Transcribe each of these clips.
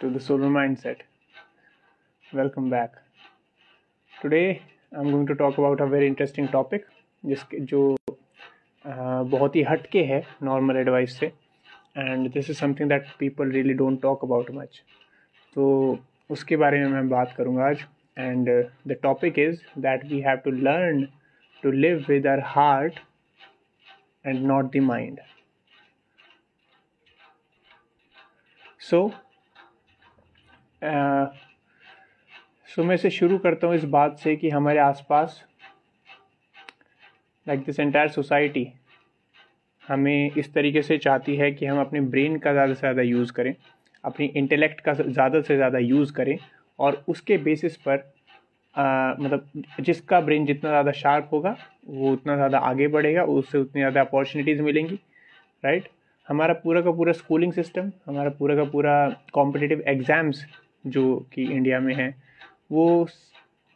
to the Solar Mindset. Welcome back. Today I'm going to talk about a very interesting topic जो बहुत ही हटके है normal advice से, and this is something that people really don't talk about much. तो उसके बारे में मैं बात करूँगा आज. And the topic is that we have to learn to live with our heart and not the mind. So मैं इसे शुरू करता हूँ इस बात से कि हमारे आसपास लाइक दिस एंटायर सोसाइटी हमें इस तरीके से चाहती है कि हम अपने ब्रेन का ज़्यादा से ज़्यादा यूज़ करें, अपनी इंटेलेक्ट का ज़्यादा से ज़्यादा यूज़ करें, और उसके बेसिस पर मतलब जिसका ब्रेन जितना ज़्यादा शार्प होगा वो उतना ज़्यादा आगे बढ़ेगा, उससे उतनी ज़्यादा अपॉर्चुनिटीज़ मिलेंगी. राइट. हमारा पूरा का पूरा स्कूलिंग सिस्टम, हमारा पूरा का पूरा कॉम्पिटिटिव एग्ज़ाम्स जो कि इंडिया में है वो,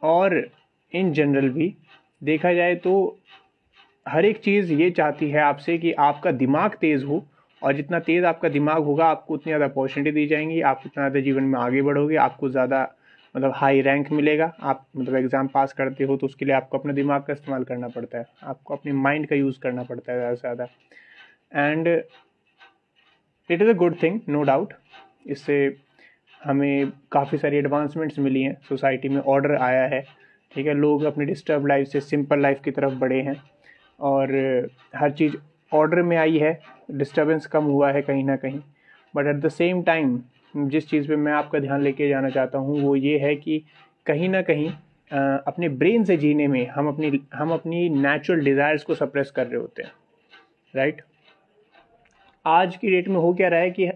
और इन जनरल भी देखा जाए तो हर एक चीज़ ये चाहती है आपसे कि आपका दिमाग तेज़ हो, और जितना तेज़ आपका दिमाग होगा आपको उतनी ज़्यादा अपॉर्चुनिटी दी जाएंगी, आप उतना ज़्यादा जीवन में आगे बढ़ोगे, आपको ज़्यादा मतलब हाई रैंक मिलेगा. आप मतलब एग्ज़ाम पास करते हो तो उसके लिए आपको अपने दिमाग का इस्तेमाल करना पड़ता है, आपको अपने माइंड का यूज़ करना पड़ता है ज़्यादा से ज़्यादा. And it is a good thing, no doubt. इससे हमें काफ़ी सारी एडवांसमेंट्स मिली हैं, सोसाइटी में ऑर्डर आया है. ठीक है, लोग अपनी डिस्टर्ब लाइफ से सिंपल लाइफ की तरफ बढ़े हैं, और हर चीज़ ऑर्डर में आई है, डिस्टर्बेंस कम हुआ है कहीं ना कहीं. But at the same time जिस चीज़ पे मैं आपका ध्यान लेके जाना चाहता हूँ वो ये है कि कहीं ना कहीं अपने ब्रेन से जीने में हम अपनी नेचुरल डिज़ायर्स को सप्रेस कर रहे होते हैं. राइट. आज की डेट में हो क्या रहा है कि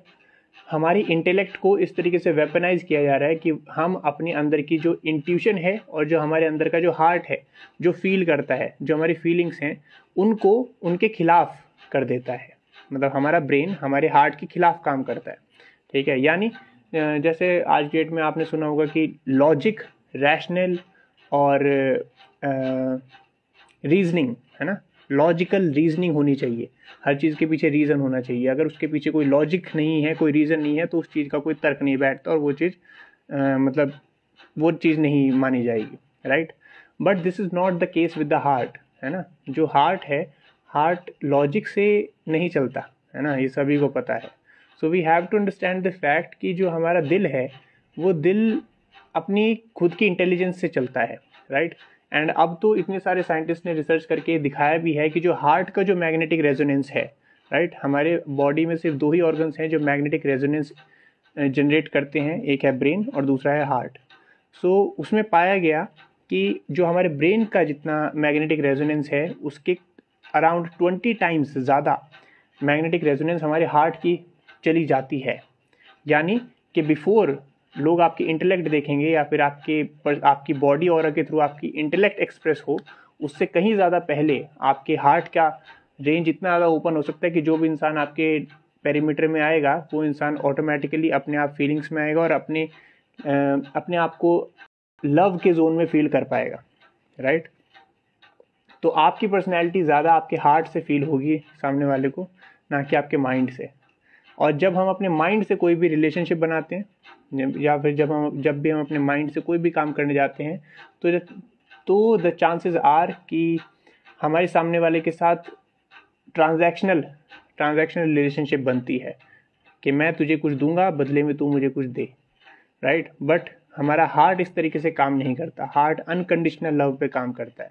हमारी इंटेलेक्ट को इस तरीके से वेपनाइज किया जा रहा है कि हम अपने अंदर की जो इंट्यूशन है और जो हमारे अंदर का जो हार्ट है, जो फील करता है, जो हमारी फीलिंग्स हैं, उनको उनके खिलाफ कर देता है. मतलब हमारा ब्रेन हमारे हार्ट के खिलाफ काम करता है. ठीक है. यानी जैसे आज की डेट में आपने सुना होगा कि लॉजिक, रैशनल और रीजनिंग, है ना, लॉजिकल रीजनिंग होनी चाहिए. हर चीज़ के पीछे रीज़न होना चाहिए. अगर उसके पीछे कोई लॉजिक नहीं है, कोई रीज़न नहीं है, तो उस चीज़ का कोई तर्क नहीं बैठता और वो चीज़ मतलब वो चीज़ नहीं मानी जाएगी. Right. But this is not the case with the heart, है ना. जो हार्ट है, हार्ट लॉजिक से नहीं चलता, है ना, ये सभी को पता है. So we have to understand the fact कि जो हमारा दिल है वो दिल अपनी खुद की इंटेलिजेंस से चलता है. राइट. एंड अब तो इतने सारे साइंटिस्ट ने रिसर्च करके दिखाया भी है कि जो हार्ट का जो मैग्नेटिक रेजोनेंस है, राइट, हमारे बॉडी में सिर्फ दो ही ऑर्गन्स हैं जो मैग्नेटिक रेजोनेंस जनरेट करते हैं, एक है ब्रेन और दूसरा है हार्ट. सो उसमें पाया गया कि जो हमारे ब्रेन का जितना मैग्नेटिक रेजोनेंस है उसके अराउंड 20 टाइम्स ज़्यादा मैग्नेटिक रेजोनेंस हमारे हार्ट की चली जाती है. यानी कि बिफोर लोग आपकी इंटेलेक्ट देखेंगे या फिर आपकी बॉडी ऑरा के थ्रू आपकी इंटेलेक्ट एक्सप्रेस हो, उससे कहीं ज़्यादा पहले आपके हार्ट का रेंज इतना ज़्यादा ओपन हो सकता है कि जो भी इंसान आपके पेरीमीटर में आएगा वो इंसान ऑटोमेटिकली अपने आप फीलिंग्स में आएगा और अपने आप को लव के जोन में फील कर पाएगा. राइट. तो आपकी पर्सनैलिटी ज़्यादा आपके हार्ट से फील होगी सामने वाले को, ना कि आपके माइंड से. और जब हम अपने माइंड से कोई भी रिलेशनशिप बनाते हैं या फिर जब भी हम अपने माइंड से कोई भी काम करने जाते हैं तो द चांसेस आर कि हमारे सामने वाले के साथ ट्रांजैक्शनल रिलेशनशिप बनती है कि मैं तुझे कुछ दूंगा बदले में तू मुझे कुछ दे. राइट. बट हमारा हार्ट इस तरीके से काम नहीं करता. हार्ट अनकंडीशनल लव पे काम करता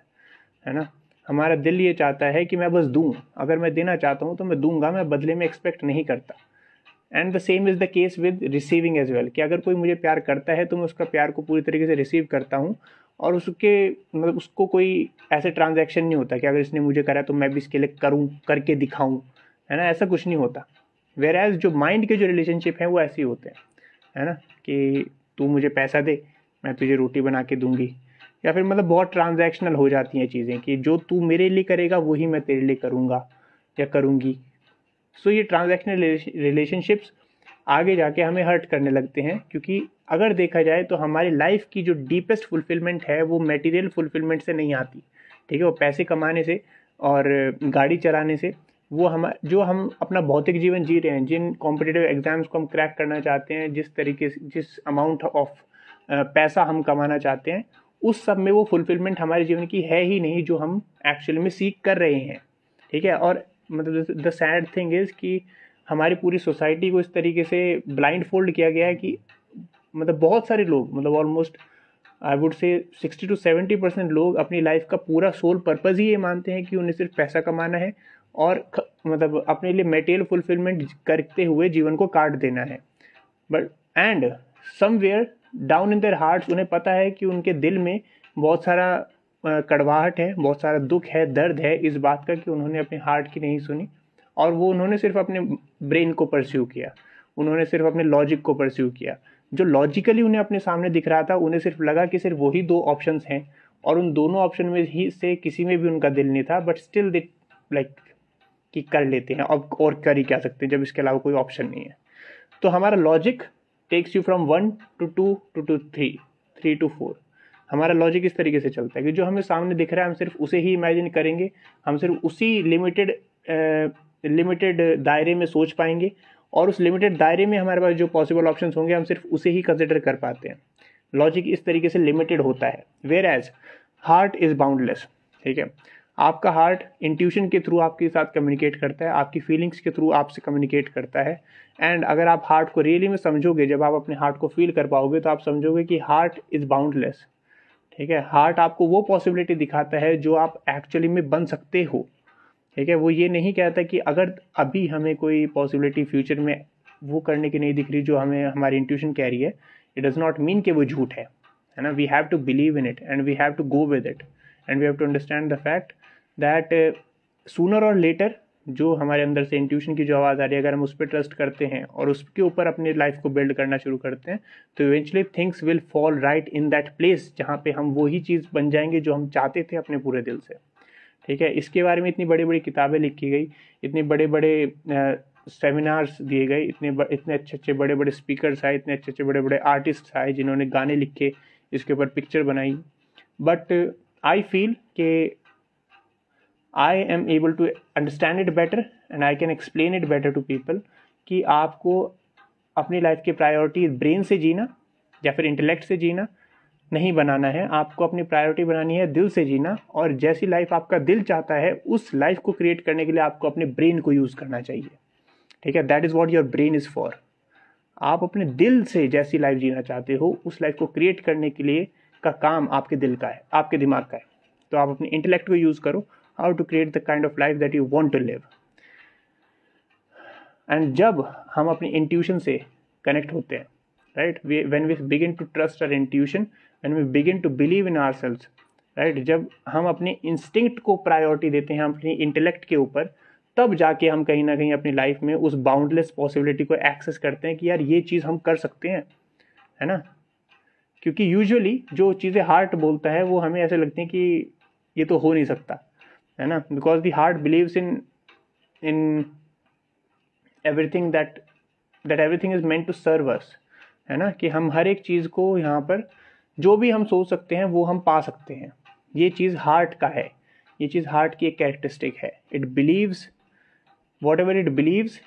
है ना. हमारा दिल ये चाहता है कि मैं बस दूं, अगर मैं देना चाहता हूं तो मैं दूंगा, मैं बदले में एक्सपेक्ट नहीं करता. And the same is the case with receiving as well, कि अगर कोई मुझे प्यार करता है तो मैं उसका प्यार को पूरी तरीके से रिसीव करता हूँ, और उसको कोई ऐसे ट्रांजैक्शन नहीं होता कि अगर इसने मुझे करा तो मैं भी इसके लिए करूँ, करके दिखाऊँ, है ना, ऐसा कुछ नहीं होता. वेयर एज जो माइंड के जो रिलेशनशिप हैं वो ऐसे ही होते हैं, है ना, कि तू मुझे पैसा दे मैं तुझे रोटी बना के दूंगी, या फिर मतलब बहुत ट्रांजैक्शनल हो जाती हैं चीज़ें कि जो तू मेरे लिए करेगा वही मैं तेरे लिए करूँगा या करूँगी. सो ये ट्रांजैक्शनल रिलेशनशिप्स आगे जाके हमें हर्ट करने लगते हैं, क्योंकि अगर देखा जाए तो हमारी लाइफ की जो डीपेस्ट फुलफिलमेंट है वो मटेरियल फुलफिलमेंट से नहीं आती. ठीक है, वो पैसे कमाने से और गाड़ी चलाने से वो हम जो हम अपना भौतिक जीवन जी रहे हैं, जिन कॉम्पिटिटिव एग्जाम्स को हम क्रैक करना चाहते हैं, जिस तरीके से जिस अमाउंट ऑफ पैसा हम कमाना चाहते हैं, उस सब में वो फुलफिलमेंट हमारे जीवन की है ही नहीं जो हम एक्चुअली में सीख कर रहे हैं। ठीक है, और मतलब द सैड थिंग इज कि हमारी पूरी सोसाइटी को इस तरीके से ब्लाइंड फोल्ड किया गया है कि मतलब बहुत सारे लोग, मतलब almost I would say 60 to 70% लोग अपनी लाइफ का पूरा सोल पर्पज ही ये मानते हैं कि उन्हें सिर्फ पैसा कमाना है और मतलब अपने लिए मेटेरियल फुलफिलमेंट करते हुए जीवन को काट देना है। But and somewhere down in their hearts उन्हें पता है कि उनके दिल में बहुत सारा कड़वाहट है, बहुत सारा दुख है, दर्द है इस बात का कि उन्होंने अपने हार्ट की नहीं सुनी और वो उन्होंने सिर्फ अपने ब्रेन को परस्यू किया, उन्होंने सिर्फ अपने लॉजिक को परस्यू किया। जो लॉजिकली उन्हें अपने सामने दिख रहा था, उन्हें सिर्फ लगा कि सिर्फ वही दो ऑप्शंस हैं और उन दोनों ऑप्शन में ही से किसी में भी उनका दिल नहीं था, बट स्टिल दे लाइक कि कर लेते हैं, अब और कर ही क्या सकते हैं जब इसके अलावा कोई ऑप्शन नहीं है। तो हमारा logic takes you from 1 to 2 to 3, 3 to 4। हमारा लॉजिक इस तरीके से चलता है कि जो हमें सामने दिख रहा है हम सिर्फ उसे ही इमेजिन करेंगे, हम सिर्फ उसी लिमिटेड दायरे में सोच पाएंगे और उस लिमिटेड दायरे में हमारे पास जो पॉसिबल ऑप्शंस होंगे हम सिर्फ उसे ही कंसिडर कर पाते हैं। लॉजिक इस तरीके से लिमिटेड होता है, where as heart is boundless. ठीक है, आपका हार्ट इंट्यूशन के थ्रू आपके साथ कम्युनिकेट करता है, आपकी फीलिंग्स के थ्रू आपसे कम्युनिकेट करता है। एंड अगर आप हार्ट को रियली में समझोगे, जब आप अपने हार्ट को फील कर पाओगे तो आप समझोगे कि हार्ट इज बाउंडलेस। ठीक है, हार्ट आपको वो पॉसिबिलिटी दिखाता है जो आप एक्चुअली में बन सकते हो। ठीक है, वो ये नहीं कहता कि अगर अभी हमें कोई पॉसिबिलिटी फ्यूचर में वो करने की नहीं दिख रही जो हमें हमारी इंट्यूशन कह रही है, इट डज नॉट मीन कि वो झूठ है ना। We have to believe in it and we have to go with it and we have to understand the fact that sooner or later जो हमारे अंदर से इंट्यूशन की जो आवाज़ आ रही है, अगर हम उस पर ट्रस्ट करते हैं और उसके ऊपर अपनी लाइफ को बिल्ड करना शुरू करते हैं तो eventually things will fall right in that place जहाँ पे हम वही चीज़ बन जाएंगे जो हम चाहते थे अपने पूरे दिल से। ठीक है, इसके बारे में इतनी बड़ी बड़ी किताबें लिखी गई, इतने बड़े बड़े सेमिनार्स दिए गए, इतने अच्छे बड़े बड़े स्पीकर्स आए, इतने अच्छे बड़े बड़े आर्टिस्ट आए जिन्होंने गाने लिखे, इसके ऊपर पिक्चर बनाई। बट आई फील कि I am able to understand it better and I can explain it better to people कि आपको अपनी लाइफ की प्रायोरिटी ब्रेन से जीना या फिर इंटेलेक्ट से जीना नहीं बनाना है, आपको अपनी प्रायोरिटी बनानी है दिल से जीना। और जैसी लाइफ आपका दिल चाहता है उस लाइफ को क्रिएट करने के लिए आपको अपने ब्रेन को यूज़ करना चाहिए। ठीक है, that is what your brain is for. आप अपने दिल से जैसी लाइफ जीना चाहते हो उस लाइफ को क्रिएट करने के लिए का काम आपके दिल का है, आपके दिमाग का है। तो आप अपने इंटेलेक्ट को यूज़ करो, how to create the kind of life that you want to live। and जब हम अपनी intuition से connect होते हैं, right, when we begin to trust our intuition, when we begin to believe in ourselves, right, जब हम अपने instinct को priority देते हैं अपनी intellect के ऊपर, तब जाके हम कहीं ना कहीं अपनी लाइफ में उस boundless possibility को access करते हैं कि यार ये चीज़ हम कर सकते हैं, है ना। क्योंकि यूजुअली जो चीज़ें हार्ट बोलता है वो हमें ऐसे लगती हैं कि ये तो हो नहीं सकता, है ना, because the heart believes in everything that everything is meant to serve us, है ना, कि हम हर एक चीज़ को यहाँ पर जो भी हम सोच सकते हैं वो हम पा सकते हैं। ये चीज़ हार्ट का है, ये चीज़ हार्ट की एक कैरेक्टरिस्टिक है। It believes whatever it believes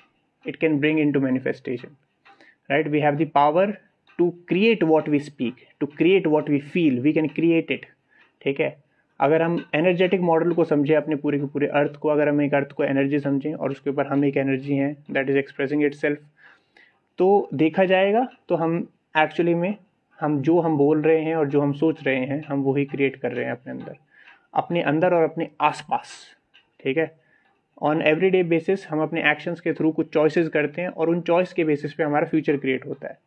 it can bring into manifestation, right. We have the power to create what we speak, to create what we feel, we can create it. ठीक है, अगर हम energetic model को समझें, अपने पूरे के पूरे अर्थ को, अगर हम एक अर्थ को एनर्जी समझें और उसके ऊपर हम एक एनर्जी हैं दैट इज़ एक्सप्रेसिंग इटसेल्फ, तो देखा जाएगा तो हम एक्चुअली में हम जो हम बोल रहे हैं और जो हम सोच रहे हैं हम वही क्रिएट कर रहे हैं अपने अंदर और अपने आसपास। ठीक है, ऑन एवरीडे बेसिस हम अपने एक्शंस के थ्रू कुछ चॉइसेस करते हैं और उन चॉइस के बेसिस पे हमारा फ्यूचर क्रिएट होता है।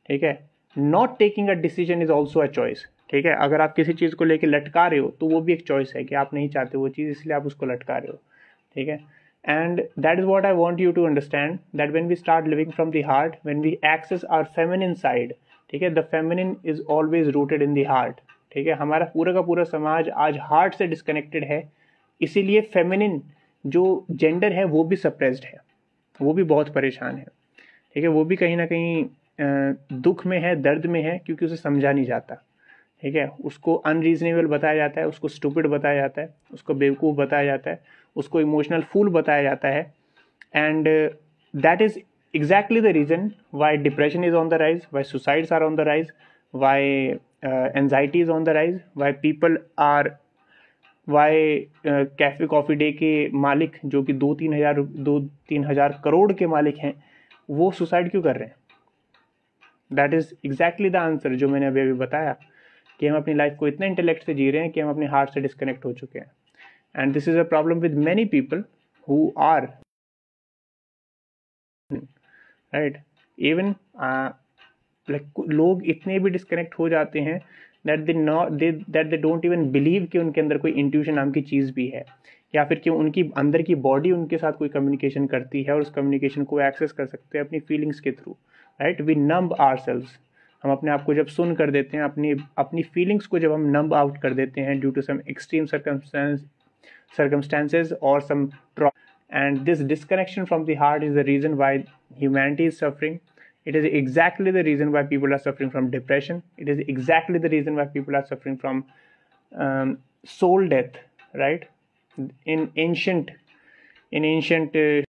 ठीक है, not taking a decision is also a choice. ठीक है, अगर आप किसी चीज़ को लेकर लटका रहे हो तो वो भी एक चॉइस है कि आप नहीं चाहते वो चीज़, इसलिए आप उसको लटका रहे हो। ठीक है, and that is what I want you to understand that when we start living from the heart, when we access our feminine side, ठीक है, the feminine is always rooted in the heart. ठीक है, हमारा पूरा का पूरा समाज आज हार्ट से डिस्कनेक्टेड है, इसीलिए फेमिनिन जो जेंडर है वो भी सप्रेस्ड है, वो भी बहुत परेशान है। ठीक है, वो भी कहीं ना कहीं दुख में है, दर्द में है, क्योंकि उसे समझा नहीं जाता। ठीक है, उसको अनरीजनेबल बताया जाता है, उसको स्टूपिड बताया जाता है, उसको बेवकूफ़ बताया जाता है, उसको इमोशनल फूल बताया जाता है। and that is exactly the reason why depression is on the rise, why suicides are on the rise, why anxiety is on the rise, why people are cafe coffee day के मालिक जो कि 2-3 हज़ार करोड़ के मालिक हैं, वो सुसाइड क्यों कर रहे हैं? That is exactly the answer जो मैंने अभी बताया, कि हम अपनी लाइफ को इतना इंटेलेक्ट से जी रहे हैं कि हम अपने हार्ट से डिस्कनेक्ट हो चुके हैं. And this is a problem with many people who are right. Even like लोग इतने भी डिस्कनेक्ट हो जाते हैं that they don't even believe कि उनके अंदर कोई इंट्यूशन नाम की चीज़ भी है, या फिर कि उनकी अंदर की बॉडी उनके साथ कोई कम्युनिकेशन करती है और उस कम्युनिकेशन को एक्सेस कर सकते हैं अपनी फीलिंग्स के through. Right. We numb ourselves. हम अपने आप को जब सुन कर देते हैं, अपनी फीलिंग्स को जब हम नंब आउट कर देते हैं due to some extreme circumstances or some trauma, and this disconnection from the heart is the reason why humanity is suffering. It is exactly the reason why people are suffering from depression. It is exactly the reason why people are suffering from soul death, right? In ancient